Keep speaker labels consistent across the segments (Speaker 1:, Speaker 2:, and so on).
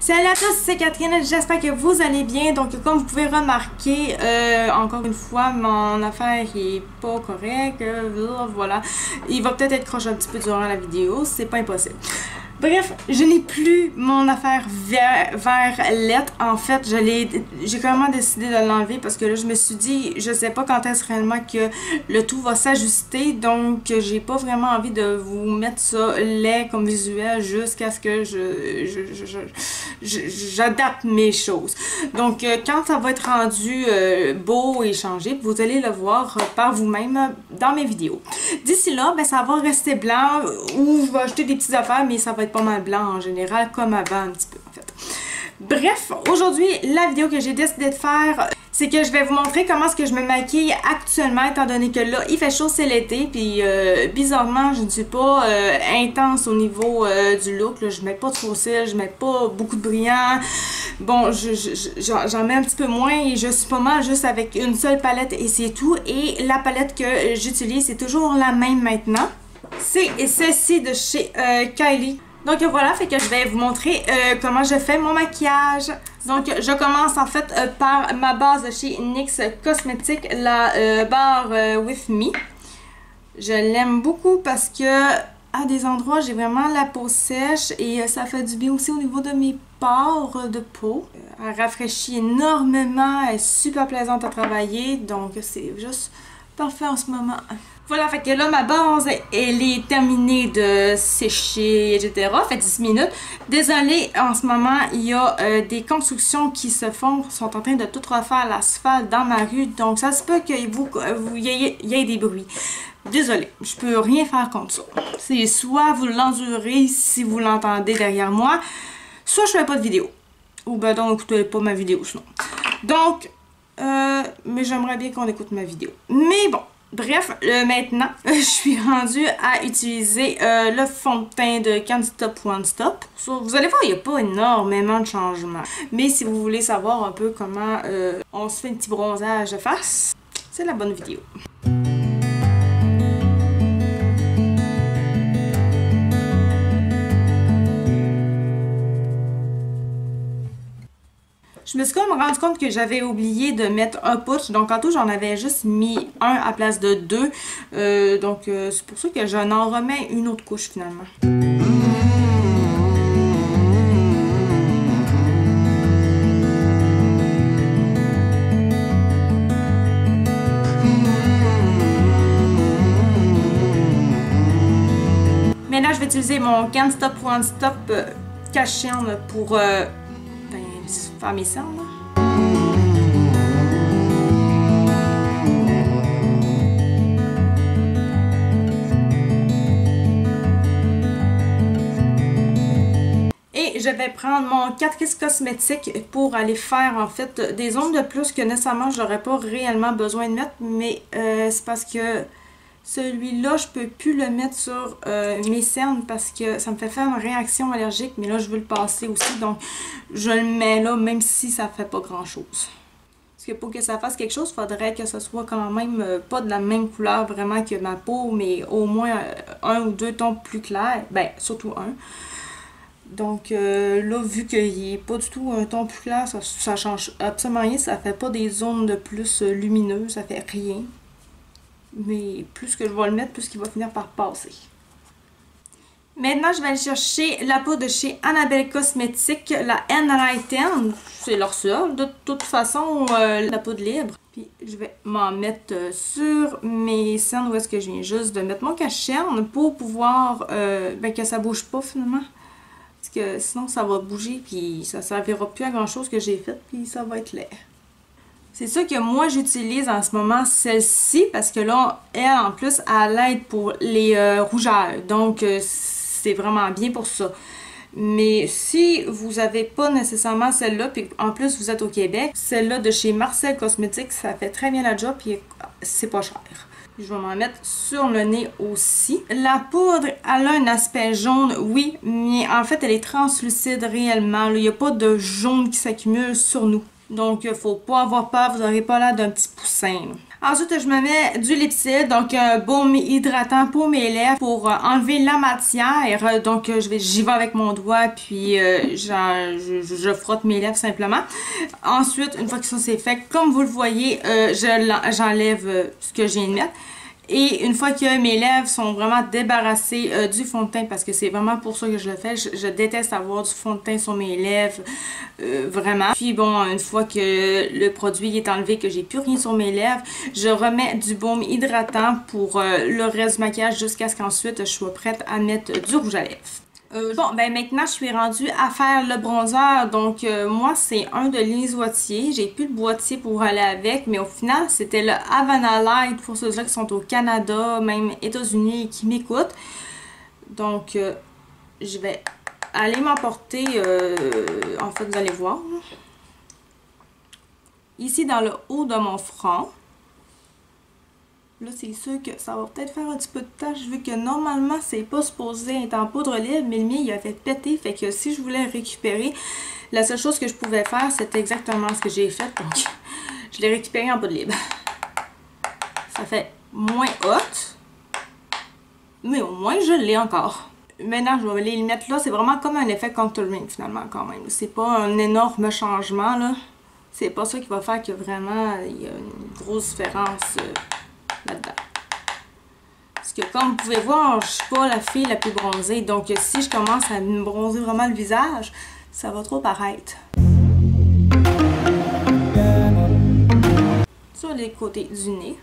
Speaker 1: Salut à tous, c'est Catherine, j'espère que vous allez bien. Donc comme vous pouvez remarquer, encore une fois, mon affaire est pas correcte, voilà. Il va peut-être être croche un petit peu durant la vidéo, c'est pas impossible. Bref, je n'ai plus mon affaire vert lettre. En fait, j'ai carrément décidé de l'enlever parce que là, je me suis dit, je sais pas quand est-ce réellement que le tout va s'ajuster. Donc, j'ai pas vraiment envie de vous mettre ça laid comme visuel jusqu'à ce que j'adapte mes choses. Donc, quand ça va être rendu beau et changé, vous allez le voir par vous-même dans mes vidéos. D'ici là, ben, ça va rester blanc ou je vais ajouter des petites affaires, mais ça va être pas mal blanc en général, comme avant un petit peu en fait. Bref, aujourd'hui, la vidéo que j'ai décidé de faire, c'est que je vais vous montrer comment est-ce que je me maquille actuellement, étant donné que là, il fait chaud, c'est l'été, puis bizarrement, je ne suis pas intense au niveau du look, là. Je mets pas de faux cils, je mets pas beaucoup de brillant, bon, j'en mets un petit peu moins et je suis pas mal juste avec une seule palette et c'est tout, et la palette que j'utilise, c'est toujours la même maintenant, c'est celle-ci de chez Kylie. Donc voilà, fait que je vais vous montrer comment je fais mon maquillage. Donc je commence en fait par ma base de chez NYX Cosmetics, la barre With Me. Je l'aime beaucoup parce que à des endroits j'ai vraiment la peau sèche et ça fait du bien aussi au niveau de mes pores de peau. Elle rafraîchit énormément, elle est super plaisante à travailler, donc c'est juste parfait en ce moment. Voilà, fait que là, ma base, elle est terminée de sécher, etc. Fait 10 minutes. Désolée, en ce moment, il y a des constructions qui se font, sont en train de tout refaire l'asphalte dans ma rue. Donc, ça se peut qu'il y ait des bruits. Désolée, je peux rien faire contre ça. C'est soit vous l'endurez si vous l'entendez derrière moi, soit je fais pas de vidéo. Ou ben donc, écoutez pas ma vidéo sinon. Donc, mais j'aimerais bien qu'on écoute ma vidéo. Mais bon. Bref, maintenant, je suis rendue à utiliser le fond de teint de Candy Stop One Stop. Vous allez voir, il n'y a pas énormément de changements. Mais si vous voulez savoir un peu comment on se fait un petit bronzage de face, c'est la bonne vidéo. Je me suis comme rendu compte que j'avais oublié de mettre un putsch, donc en tout j'en avais juste mis un à place de deux, donc c'est pour ça que j'en remets une autre couche finalement. Maintenant je vais utiliser mon Can't Stop One Stop cache-cerne pour faire mes cernes. Et je vais prendre mon Catrice Cosmétique pour aller faire en fait des zones de plus que nécessairement je n'aurais pas réellement besoin de mettre, mais c'est parce que celui-là, je peux plus le mettre sur mes cernes parce que ça me fait faire une réaction allergique, mais là, je veux le passer aussi, donc je le mets là, même si ça fait pas grand-chose. Parce que pour que ça fasse quelque chose, il faudrait que ce soit quand même pas de la même couleur vraiment que ma peau, mais au moins un ou deux tons plus clairs, ben, surtout un. Donc là, vu qu'il n'est pas du tout un ton plus clair, ça change absolument rien, ça fait pas des zones de plus lumineuses, ça fait rien. Mais plus que je vais le mettre, plus qu'il va finir par passer. Maintenant, je vais aller chercher la peau de chez Annabelle Cosmetics, la Enlighten. C'est leur seul, de toute façon, la poudre libre. Puis, je vais m'en mettre sur mes cernes où est-ce que je viens juste de mettre mon cache-cerne pour pouvoir ben, que ça bouge pas finalement. Parce que sinon, ça va bouger, puis ça ne servira plus à grand-chose que j'ai fait, puis ça va être laid. C'est ça que moi j'utilise en ce moment, celle-ci, parce que là, elle en plus, elle aide pour les rougeurs. Donc, c'est vraiment bien pour ça. Mais si vous n'avez pas nécessairement celle-là, puis en plus vous êtes au Québec, celle-là de chez Marcel Cosmetics, ça fait très bien la job, puis c'est pas cher. Je vais m'en mettre sur le nez aussi. La poudre, elle a un aspect jaune, oui, mais en fait, elle est translucide réellement. Il n'y a pas de jaune qui s'accumule sur nous. Donc, il ne faut pas avoir peur, vous n'aurez pas l'air d'un petit poussin. Ensuite, je me mets du Lipsil, donc un baume hydratant pour mes lèvres pour enlever la matière. Donc, j'y vais avec mon doigt, puis je frotte mes lèvres simplement. Ensuite, une fois que ça c'est fait, comme vous le voyez, j'enlève ce que je viens de mettre. Et une fois que mes lèvres sont vraiment débarrassées du fond de teint, parce que c'est vraiment pour ça que je le fais, je déteste avoir du fond de teint sur mes lèvres, vraiment. Puis bon, une fois que le produit est enlevé, que j'ai plus rien sur mes lèvres, je remets du baume hydratant pour le reste du maquillage jusqu'à ce qu'ensuite je sois prête à mettre du rouge à lèvres. Bon, ben maintenant, je suis rendue à faire le bronzer. Donc, moi, c'est un de Lise Wattier. J'ai plus de boîtier pour aller avec, mais au final, c'était le Havana Light pour ceux-là qui sont au Canada, même États-Unis et qui m'écoutent. Donc, je vais aller m'emporter, en fait, vous allez voir, ici dans le haut de mon front. Là, c'est sûr que ça va peut-être faire un petit peu de tâche vu que normalement, c'est pas supposé être en poudre libre, mais le mien, il avait pété. Fait que si je voulais récupérer, la seule chose que je pouvais faire, c'était exactement ce que j'ai fait. Donc, je l'ai récupéré en poudre libre. Ça fait moins hot, mais au moins, je l'ai encore. Maintenant, je vais les mettre là. C'est vraiment comme un effet contouring, finalement, quand même. C'est pas un énorme changement, là. C'est pas ça qui va faire que vraiment, il y a une grosse différence là-dedans. Parce que comme vous pouvez voir, je suis pas la fille la plus bronzée. Donc si je commence à me bronzer vraiment le visage, ça va trop paraître. Sur les côtés du nez.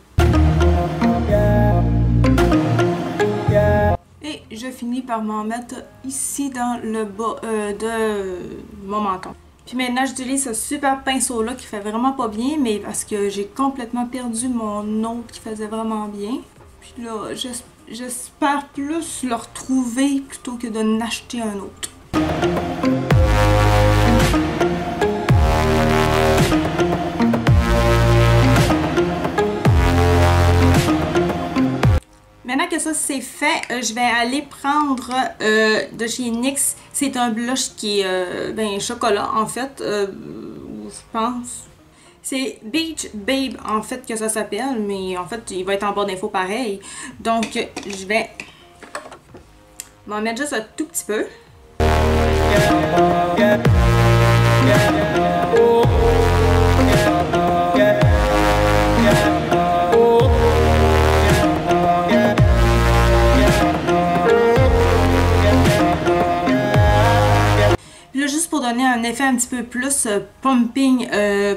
Speaker 1: Et je finis par m'en mettre ici dans le bas de mon menton. Puis maintenant, j'utilise ce super pinceau-là qui fait vraiment pas bien, mais parce que j'ai complètement perdu mon autre qui faisait vraiment bien. Puis là, j'espère plus le retrouver plutôt que de n'acheter un autre. Maintenant que ça c'est fait, je vais aller prendre de chez NYX. C'est un blush qui est chocolat en fait, je pense. C'est Beach Babe en fait que ça s'appelle, mais en fait il va être en barre d'infos pareil. Donc je vais m'en mettre juste un tout petit peu. Juste pour donner un effet un petit peu plus pumping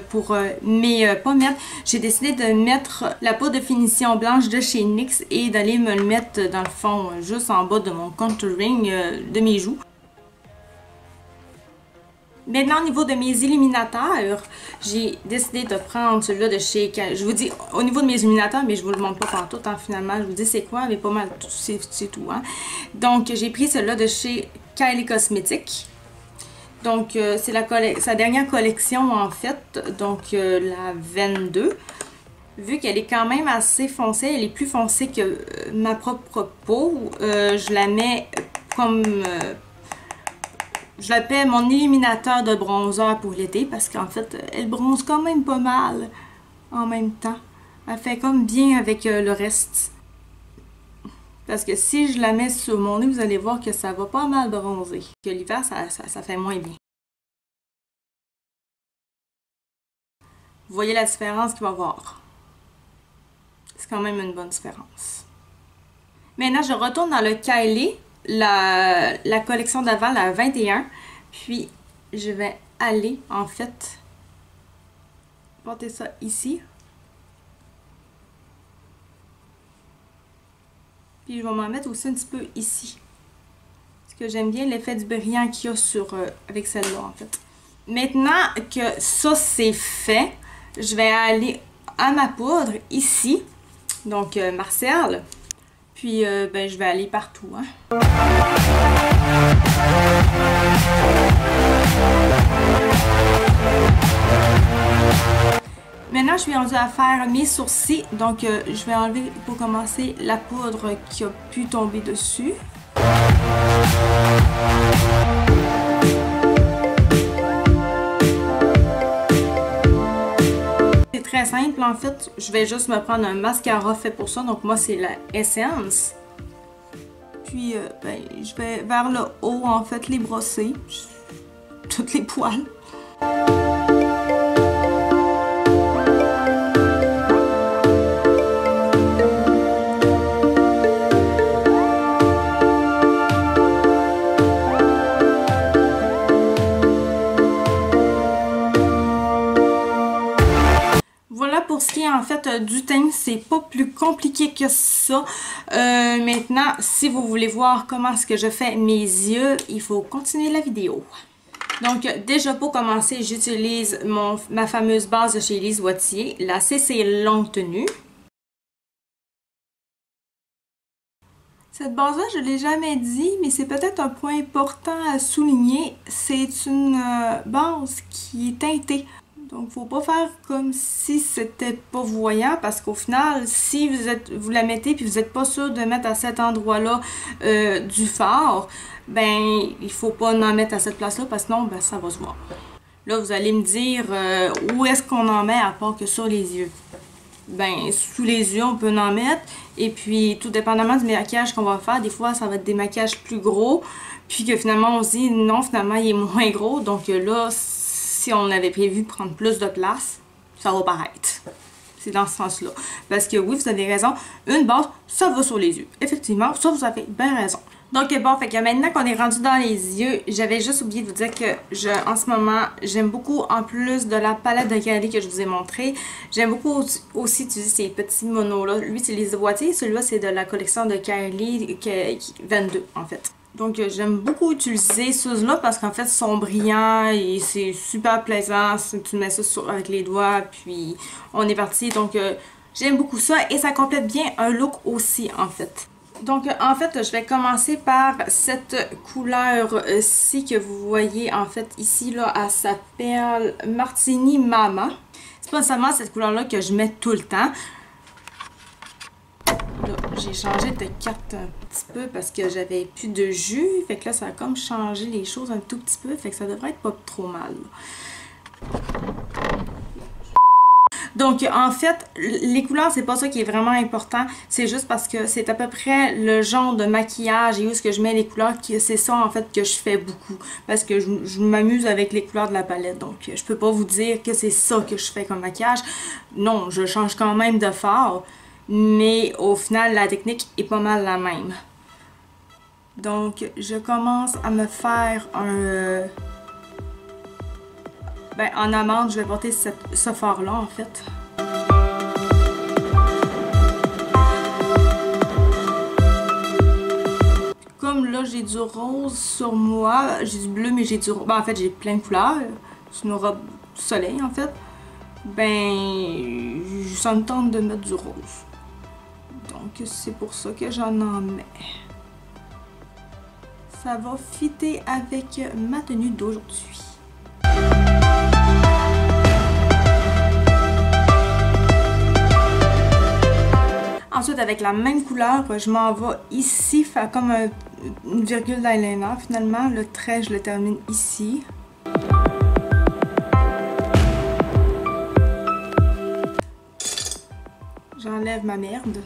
Speaker 1: pour mes pommettes, j'ai décidé de mettre la poudre de finition blanche de chez NYX et d'aller me le mettre dans le fond, juste en bas de mon contouring de mes joues. Maintenant, au niveau de mes illuminateurs, j'ai décidé de prendre celui-là de chez... Je vous dis, au niveau de mes illuminateurs, mais je vous le montre pas partout, hein, finalement, je vous dis c'est quoi, mais pas mal, c'est tout. Hein. Donc, j'ai pris celui-là de chez Kylie Cosmetics. Donc, c'est sa dernière collection, en fait, donc la 22. Vu qu'elle est quand même assez foncée, elle est plus foncée que ma propre peau, je la mets comme... je l'appelle mon illuminateur de bronzer pour l'été, parce qu'en fait, elle bronze quand même pas mal en même temps. Elle fait comme bien avec le reste. Parce que si je la mets sur mon nez, vous allez voir que ça va pas mal bronzer. Que l'hiver, ça fait moins bien. Vous voyez la différence qu'il va y avoir. C'est quand même une bonne différence. Maintenant, je retourne dans le Kylie, la collection d'avant, la 21. Puis, je vais aller, en fait, porter ça ici. Puis je vais m'en mettre aussi un petit peu ici. Parce que j'aime bien l'effet du brillant qu'il y a avec celle-là en fait. Maintenant que ça c'est fait, je vais aller à ma poudre ici. Donc Marcel. Puis je vais aller partout. Hein. Maintenant, je suis rendue à faire mes sourcils. Donc, je vais enlever pour commencer la poudre qui a pu tomber dessus. C'est très très simple en fait. Je vais juste me prendre un mascara fait pour ça. Donc moi c'est la Essence. Puis ben, je vais vers le haut en fait les brosser. Toutes les poils. Pour ce qui est en fait du teint, c'est pas plus compliqué que ça. Maintenant, si vous voulez voir comment est-ce que je fais mes yeux, il faut continuer la vidéo. Donc déjà pour commencer, j'utilise ma fameuse base de chez Lise Wattier, la CC Longue Tenue. Cette base-là, je ne l'ai jamais dit, mais c'est peut-être un point important à souligner. C'est une base qui est teintée. Donc, faut pas faire comme si c'était pas voyant parce qu'au final, si vous la mettez puis vous n'êtes pas sûr de mettre à cet endroit-là du fard, ben il faut pas en mettre à cette place-là parce que sinon, ben, ça va se voir. Là, vous allez me dire où est-ce qu'on en met à part que sur les yeux. Ben, sous les yeux, on peut en mettre. Et puis, tout dépendamment du maquillage qu'on va faire, des fois, ça va être des maquillages plus gros. Puis que finalement, on se dit, non, finalement, il est moins gros. Donc là, si on avait prévu prendre plus de place, ça va paraître. C'est dans ce sens-là. Parce que oui, vous avez raison, une base, ça va sur les yeux. Effectivement, ça vous avez bien raison. Donc bon, fait que maintenant qu'on est rendu dans les yeux, j'avais juste oublié de vous dire que en ce moment, j'aime beaucoup, en plus de la palette de Kylie que je vous ai montré, j'aime beaucoup aussi utiliser ces petits monos-là. Lui, c'est les Wattier, celui-là, c'est de la collection de Kylie 22, en fait. Donc j'aime beaucoup utiliser ceux-là parce qu'en fait ils sont brillants et c'est super plaisant. Tu mets ça avec les doigts puis on est parti. Donc j'aime beaucoup ça et ça complète bien un look aussi en fait. Donc en fait je vais commencer par cette couleur-ci que vous voyez en fait ici là. Elle s'appelle Martini Mama. C'est pas seulement cette couleur-là que je mets tout le temps. J'ai changé de carte un petit peu parce que j'avais plus de jus. Fait que là, ça a comme changé les choses un tout petit peu. Fait que ça devrait être pas trop mal. Donc, en fait, les couleurs, c'est pas ça qui est vraiment important. C'est juste parce que c'est à peu près le genre de maquillage et où est-ce que je mets les couleurs. C'est ça, en fait, que je fais beaucoup. Parce que je m'amuse avec les couleurs de la palette. Donc, je peux pas vous dire que c'est ça que je fais comme maquillage. Non, je change quand même de fard. Mais au final, la technique est pas mal la même. Donc, je commence à me faire un... Ben, en amande, je vais porter ce fard-là, en fait. Comme là, j'ai du rose sur moi. J'ai du bleu, mais j'ai du rose. Ben, en fait, j'ai plein de couleurs. C'est une robe soleil, en fait. Ben, ça me tente de mettre du rose. Donc, c'est pour ça que j'en mets. Ça va fitter avec ma tenue d'aujourd'hui. Ensuite, avec la même couleur, je m'en vais ici, faire comme une virgule d'eyeliner. Finalement, le trait, je le termine ici. J'enlève ma merde.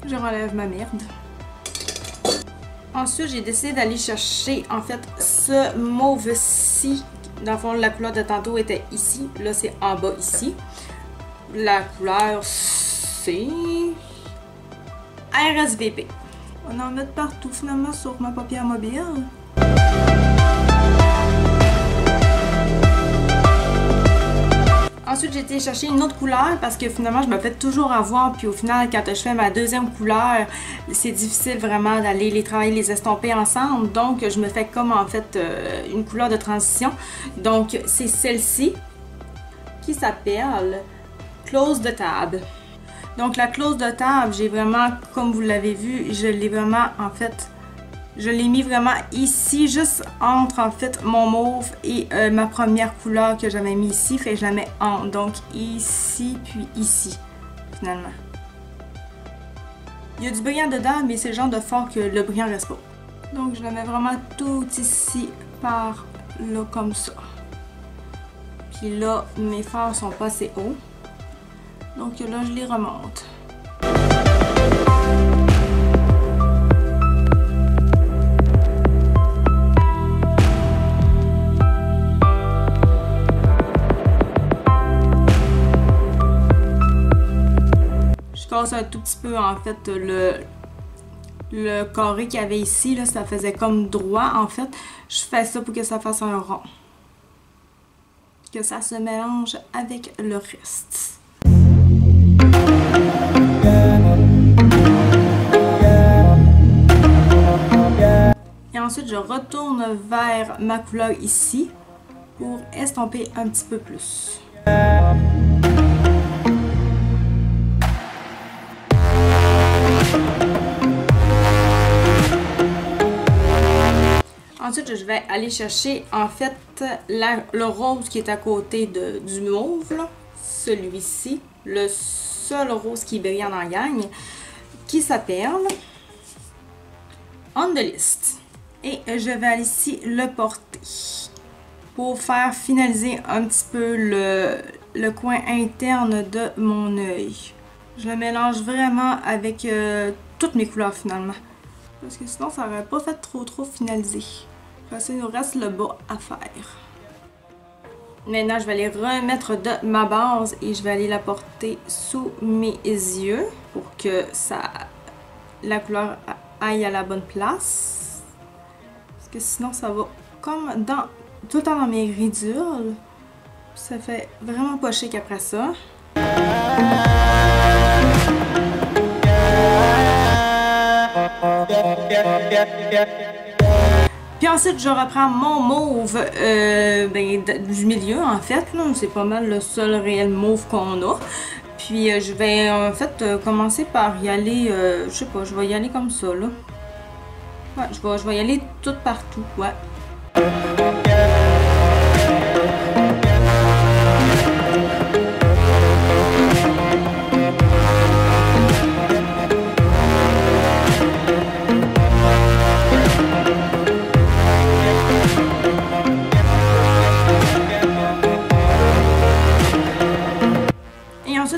Speaker 1: Je relève ma merde. Ensuite, j'ai décidé d'aller chercher, en fait, ce mauve-ci. Dans le fond, la couleur de tantôt était ici. Là, c'est en bas, ici. La couleur, c'est... RSVP. On en met partout, finalement, sur ma paupière mobile. Ensuite, j'ai été chercher une autre couleur parce que finalement, je me fais toujours avoir. Puis au final, quand je fais ma deuxième couleur, c'est difficile vraiment d'aller les travailler, les estomper ensemble. Donc, je me fais comme en fait une couleur de transition. Donc, c'est celle-ci qui s'appelle Close de table. Donc, la close de table, j'ai vraiment, comme vous l'avez vu, je l'ai vraiment en fait... Je l'ai mis vraiment ici, juste entre en fait mon mauve et ma première couleur que j'avais mis ici. Fait que je la mets en, donc ici puis ici, finalement. Il y a du brillant dedans, mais c'est le genre de fard que le brillant reste pas. Donc je le mets vraiment tout ici par là comme ça. Puis là, mes fards sont pas assez hauts. Donc là, je les remonte. Je casse un tout petit peu en fait le carré qu'il y avait ici, là, ça faisait comme droit en fait. Je fais ça pour que ça fasse un rond. Que ça se mélange avec le reste. Et ensuite, je retourne vers ma couleur ici pour estomper un petit peu plus. Ensuite, je vais aller chercher en fait le rose qui est à côté du mauve, celui-ci, le seul rose qui est brillant dans la gang, qui s'appelle On the List. Et je vais aller ici le porter pour faire finaliser un petit peu le coin interne de mon œil. Je le mélange vraiment avec toutes mes couleurs finalement. Parce que sinon, ça n'aurait pas fait trop finalisé. Parce qu'il nous reste le bas à faire. Maintenant, je vais aller remettre de ma base et je vais aller la porter sous mes yeux pour que la couleur aille à la bonne place. Parce que sinon, ça va comme tout le temps dans mes ridules. Ça fait vraiment pas chic après ça. Puis ensuite, je reprends mon mauve du milieu, en fait. C'est pas mal le seul réel mauve qu'on a. Puis je vais en fait commencer par y aller, je sais pas, je vais y aller comme ça, là. Ouais, je vais y aller tout partout, ouais.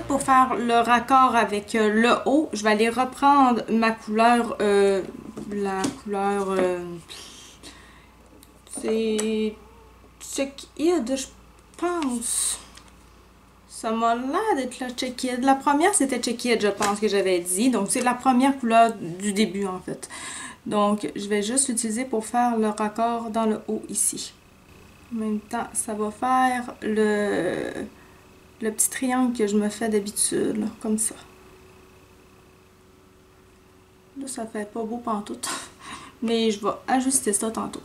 Speaker 1: Pour faire le raccord avec le haut, je vais aller reprendre ma couleur, la couleur, c'est Check-It, je pense. Ça m'a l'air d'être la Check-It. La première, c'était Check-It, je pense que j'avais dit. Donc, c'est la première couleur du début, en fait. Donc, je vais juste l'utiliser pour faire le raccord dans le haut ici. En même temps, ça va faire le petit triangle que je me fais d'habitude, comme ça. Là, ça fait pas beau pantoute. Mais je vais ajuster ça tantôt.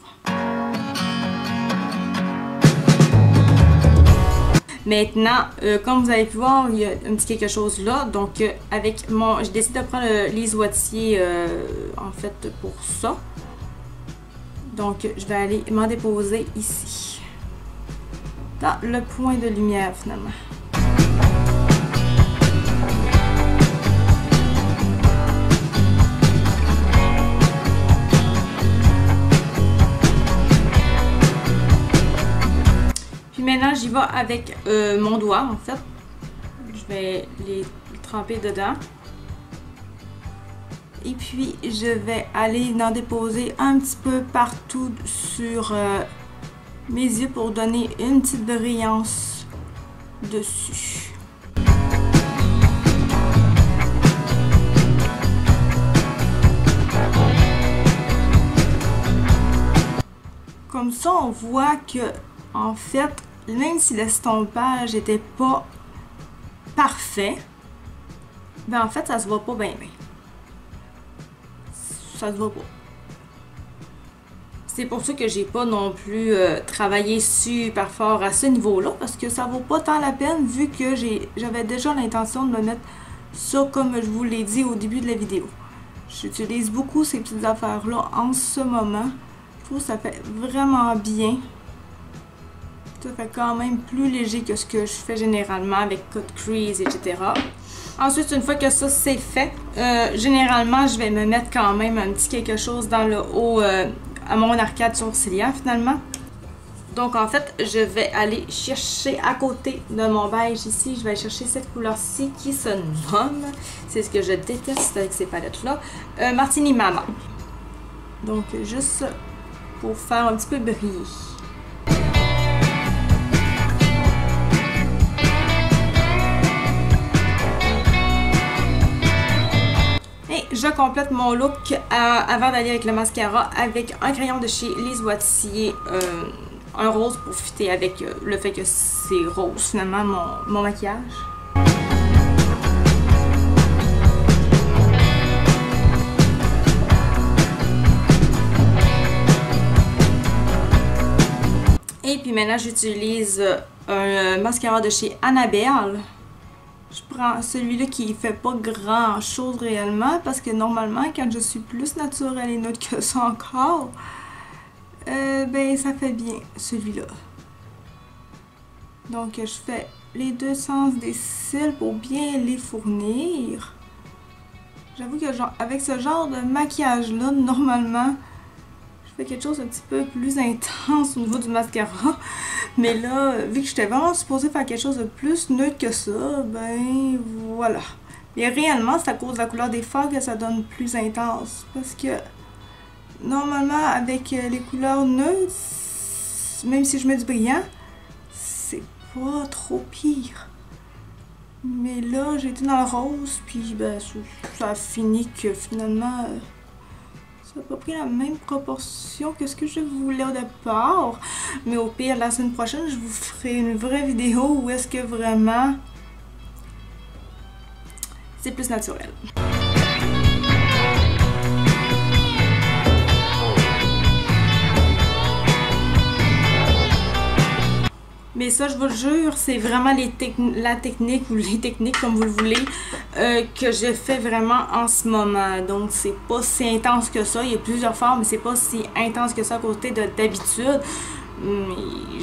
Speaker 1: Maintenant, comme vous avez pu voir, il y a un petit quelque chose là. Donc, j'ai décidé de prendre l'isotier, en fait, pour ça. Donc, je vais aller m'en déposer ici. Dans le point de lumière, finalement. Maintenant, j'y vais avec mon doigt, en fait. Je vais les tremper dedans. Et puis, je vais aller en déposer un petit peu partout sur mes yeux pour donner une petite brillance dessus. Comme ça, on voit que, en fait, même si l'estompage n'était pas parfait, ben en fait, ça se voit pas bien. Ça se voit pas. C'est pour ça que j'ai pas non plus travaillé super fort à ce niveau-là, parce que ça vaut pas tant la peine vu que j'avais déjà l'intention de me mettre ça comme je vous l'ai dit au début de la vidéo. J'utilise beaucoup ces petites affaires-là en ce moment. Je trouve que ça fait vraiment bien. Ça fait quand même plus léger que ce que je fais généralement avec cut crease, etc. Ensuite, une fois que ça c'est fait, généralement, je vais me mettre quand même un petit quelque chose dans le haut à mon arcade sourcilière finalement. Donc en fait, je vais aller chercher à côté de mon beige ici, je vais aller chercher cette couleur-ci qui se nomme, c'est ce que je déteste avec ces palettes-là, Martini Mama. Donc juste pour faire un petit peu briller. Je complète mon look avant d'aller avec le mascara avec un crayon de chez Lise Wattier, un rose pour fitter avec le fait que c'est rose finalement mon maquillage. Et puis maintenant j'utilise un mascara de chez Annabelle. Je prends celui-là qui fait pas grand chose réellement parce que normalement quand je suis plus naturelle et neutre que ça encore, ben ça fait bien celui-là. Donc je fais les deux sens des cils pour bien les fournir. J'avoue que genre, avec ce genre de maquillage là, normalement, je fais quelque chose un petit peu plus intense au niveau du mascara. Mais là, vu que j'étais vraiment supposée faire quelque chose de plus neutre que ça, ben voilà. Mais réellement, c'est à cause de la couleur des fards que ça donne plus intense. Parce que normalement, avec les couleurs neutres, même si je mets du brillant, c'est pas trop pire. Mais là, j'ai été dans le rose, puis ben, ça a fini que finalement... ça n'a pas pris la même proportion que ce que je voulais au départ. Mais au pire, la semaine prochaine, je vous ferai une vraie vidéo où est-ce que vraiment c'est plus naturel. Mais ça, je vous le jure, c'est vraiment la technique ou les techniques, comme vous le voulez, que je fais vraiment en ce moment. Donc, c'est pas si intense que ça. Il y a plusieurs formes, mais c'est pas si intense que ça à côté d'habitude.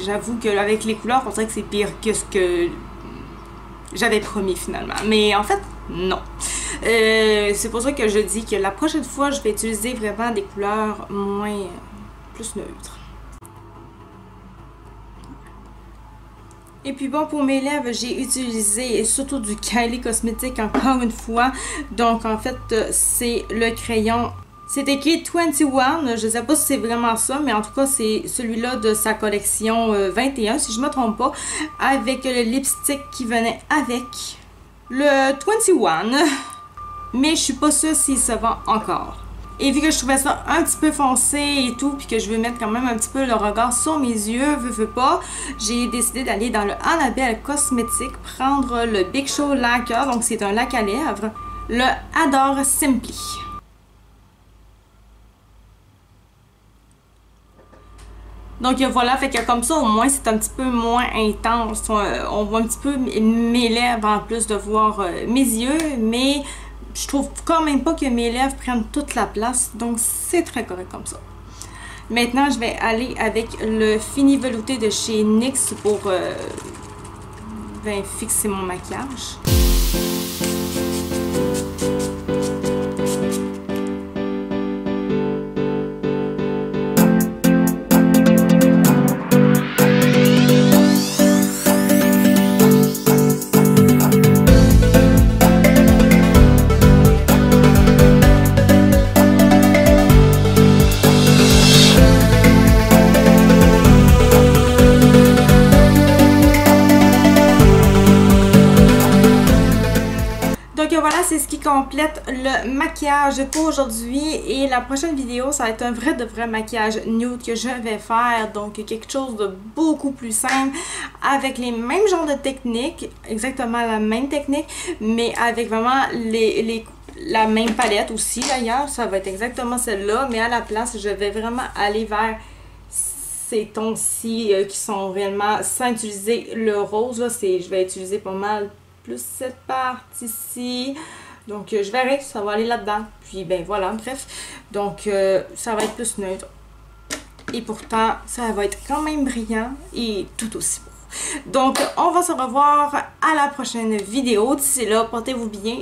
Speaker 1: J'avoue qu'avec les couleurs, on dirait que c'est pire que ce que j'avais promis finalement. Mais en fait, non. C'est pour ça que je dis que la prochaine fois, je vais utiliser vraiment des couleurs plus neutres. Et puis bon, pour mes lèvres, j'ai utilisé surtout du Kylie Cosmetics encore une fois. Donc en fait, c'est le crayon. C'est écrit 21, je sais pas si c'est vraiment ça, mais en tout cas, c'est celui-là de sa collection 21, si je me trompe pas, avec le lipstick qui venait avec le 21. Mais je suis pas sûre s'il se vend encore. Et vu que je trouvais ça un petit peu foncé et tout, puis que je veux mettre quand même un petit peu le regard sur mes yeux, veux pas, j'ai décidé d'aller dans le Annabelle Cosmetics, prendre le Big Show Lacquer, donc c'est un lac à lèvres, le Adore Simply. Donc voilà, fait que comme ça au moins c'est un petit peu moins intense, on voit un petit peu mes lèvres en plus de voir mes yeux, mais... je trouve quand même pas que mes lèvres prennent toute la place, donc c'est très correct comme ça. Maintenant, je vais aller avec le fini velouté de chez NYX pour fixer mon maquillage. Voilà, c'est ce qui complète le maquillage pour aujourd'hui. Et la prochaine vidéo, ça va être un vrai de vrai maquillage nude que je vais faire. Donc, quelque chose de beaucoup plus simple, avec les mêmes genres de techniques, exactement la même technique, mais avec vraiment la même palette aussi d'ailleurs. Ça va être exactement celle-là, mais à la place, je vais vraiment aller vers ces tons-ci qui sont réellement, sans utiliser le rose, là, je vais utiliser pas mal plus cette partie-ci. Donc, je verrai, ça va aller là-dedans. Puis, ben voilà, bref. Donc, ça va être plus neutre. Et pourtant, ça va être quand même brillant et tout aussi beau. Donc, on va se revoir à la prochaine vidéo. D'ici là, portez-vous bien,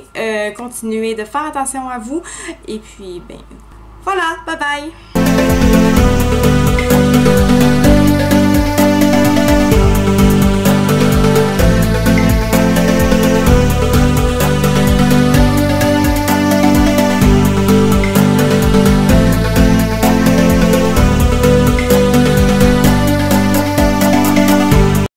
Speaker 1: continuez de faire attention à vous. Et puis, ben, voilà, bye bye!